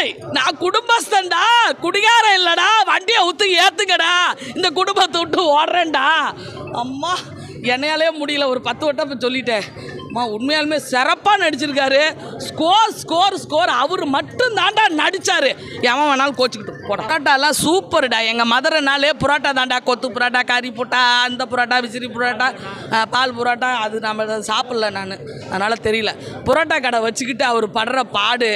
டேய் நான் குடும்பஸ்தன்டா, குடிகாரம் இல்லடா, வண்டியை ஊத்து ஏத்துக்கடா, இந்த குடும்பத்தை விட்டு ஓடுறேன்டா. அம்மா என்னையாலே முடியல, ஒரு 10 வட்டம் சொல்லிட்டேன். அம்மா உண்மையாலுமே சிறப்பாக நடிச்சிருக்காரு. ஸ்கோர் அவர் மட்டும் தாண்டா நடித்தார். எவன் வேணாலும் கோச்சிக்கிட்டு போடா. புரோட்டாலாம் சூப்பர்டா. எங்கள் மதுரைனாலே புரோட்டா தாண்டா. கொத்து புரோட்டா, கறி புரோட்டா, அந்த புரோட்டா, விசிறி புரோட்டா, பால் புரோட்டா. அது நம்ம சாப்பிடல நான், அதனால் தெரியல. புரோட்டா கடை வச்சுக்கிட்டு அவர் படுற பாடு,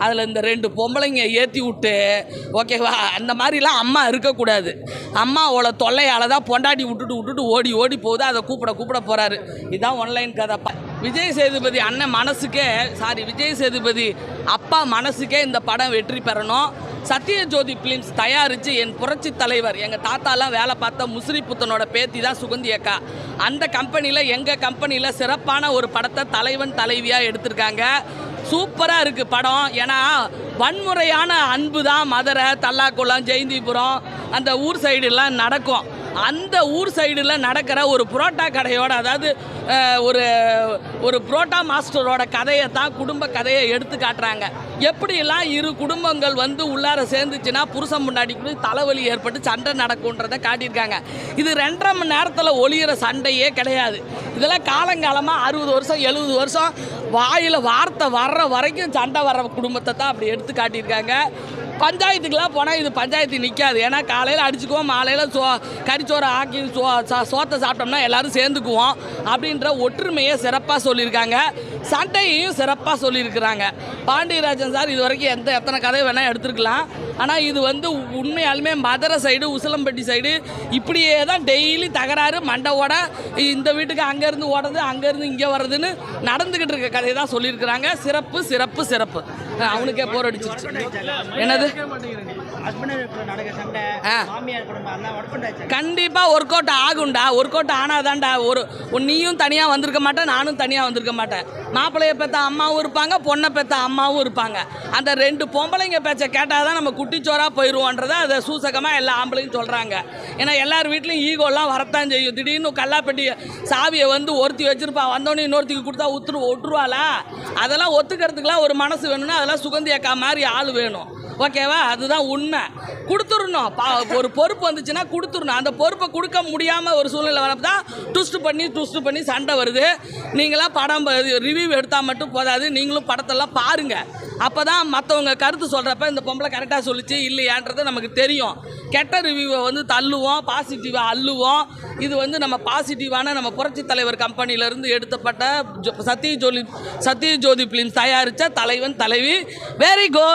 அதில் இந்த 2 பொம்பளைங்க ஏற்றி விட்டு, ஓகேவா, அந்த மாதிரிலாம் அம்மா இருக்கக்கூடாது. அம்மாவோட தொல்லையால் தான் பொண்டாட்டி விட்டுட்டு ஓடி போகுது. அதை கூப்பிட போகிறாரு. இதுதான் ஒன்லைன் கதைப்பா. விஜய் சேதுபதி அண்ணன் மனசுக்கே, விஜய் சேதுபதி அப்பா மனசுக்கே இந்த படம் வெற்றி பெறணும். சத்யஜோதி ஃபிலிம்ஸ் தயாரித்து என் புரட்சி தலைவர், எங்கள் தாத்தாலாம் வேலை பார்த்த முசிறி புத்தனோட பேத்தி தான் சுகந்தி அக்கா. அந்த கம்பெனியில், எங்கள் கம்பெனியில் சிறப்பான ஒரு படத்தை தலைவன் தலைவியாக எடுத்திருக்காங்க. சூப்பராக இருக்குது படம். ஏன்னா வன்முறையான அன்பு தான் மதுரை, தல்லாக்குளம், ஜெயந்திபுரம் அந்த ஊர் சைடுலாம் நடக்கும். அந்த ஊர் சைடில் நடக்கிற ஒரு புரோட்டா கடையோட, அதாவது ஒரு புரோட்டா மாஸ்டரோட கதையை தான், குடும்ப கதையை எடுத்து காட்டுறாங்க. எப்படிலாம் 2 குடும்பங்கள் வந்து உள்ளார சேர்ந்துச்சுன்னா புருஷன் முன்னாடி தலைவலி ஏற்பட்டு சண்டை நடக்கும்ன்றதை காட்டியிருக்காங்க. இது 2.5 மணி நேரத்தில் ஒளியிற சண்டையே கிடையாது. இதெல்லாம் காலங்காலமாக 60 வருஷம் 70 வருஷம் வாயில் வார்த்தை வர்ற வரைக்கும் சண்டை வர்ற குடும்பத்தை தான் அப்படி எடுத்து காட்டியிருக்காங்க. பஞ்சாயத்துக்கெலாம் போனால் இது பஞ்சாயத்து நிற்காது. ஏன்னா காலையில் அடிச்சுக்குவோம், மாலையில் கறிச்சோரை ஆக்கி சோத்தை சாப்பிட்டோம்னா எல்லோரும் சேர்ந்துக்குவோம் அப்படின்ற ஒற்றுமையை சிறப்பாக சொல்லியிருக்காங்க. சண்டையையும் சிறப்பாக சொல்லியிருக்கிறாங்க. பாண்டியராஜன் சார் இது வரைக்கும் எத்தனை கதை வேணால் எடுத்துருக்கலாம். ஆனால் இது வந்து உண்மையாலுமே மதுரை சைடு, உசிலம்பட்டி சைடு இப்படியே தான் டெய்லி தகராறு, மண்டவோட இந்த வீட்டுக்கு அங்கேருந்து ஓடுறது, அங்கேருந்து இங்கே வர்றதுன்னு நடந்துக்கிட்டு இருக்க கதையை தான் சொல்லியிருக்கிறாங்க. சிறப்பு சிறப்பு சிறப்பு. அவனுக்கே போர் அடிச்சிருச்சு. என்னது கண்டிப்பா ஒர்க் அவுட் ஆகும்டா. ஒர்க் அவுட் ஆனாதான்டா. நீயும் தனியா வந்திருக்க மாட்டேன், நானும் தனியா வந்திருக்க மாட்டேன். மாப்பிள்ளைய பெற்ற அம்மாவும் இருப்பாங்க, பொண்ணை பெற்ற அம்மாவும் இருப்பாங்க. அந்த 2 பொம்பளைங்க பேச்சை கேட்டாதான் நம்ம குட்டிச்சோரா போயிடுவோன்றதை அதை சூசகமாக எல்லா ஆம்பளையும் சொல்கிறாங்க. ஏன்னா எல்லார் வீட்லையும் ஈகோலாம் வரத்தான் செய்யும். திடீர்னு கல்லாப்பட்டி சாவியை வந்து ஒருத்தி வச்சிருப்பா, வந்தோடனே இன்னொருத்திக்கு கொடுத்தா ஒட்டுருவாளா? அதெல்லாம் ஒத்துக்கிறதுக்கெலாம் ஒரு மனசு வேணும்னா அதெல்லாம் சுகந்தி அக்கா மாதிரி ஆள் வேணும். ஓகேவா? அதுதான் உண்மை. கொடுத்துடணும். ஒரு பொறுப்பு வந்துச்சுன்னா கொடுத்துடணும். அந்த பொறுப்பை கொடுக்க முடியாமல் ஒரு சூழ்நிலை வரப்போ தான் ட்விஸ்ட் பண்ணி சண்டை வருது. நீங்களாம் படம் ரிவ்யூ எடுத்தால் மட்டும் போதாது, நீங்களும் படத்தெல்லாம் பாருங்கள். அப்போ தான் மற்றவங்க கருத்து சொல்கிறப்ப இந்த பொம்பளை கரெக்டாக சொல்லிச்சு இல்லையான்றது நமக்கு தெரியும். கெட்ட ரிவ்யூவை வந்து தள்ளுவோம், பாசிட்டிவாக அள்ளுவோம். இது வந்து நம்ம பாசிட்டிவான நம்ம புரட்சி தலைவர் கம்பெனியிலேருந்து எடுத்தப்பட்ட சத்யஜோதி ஃபிலிம்ஸ் தயாரித்த தலைவன் தலைவி. Very good.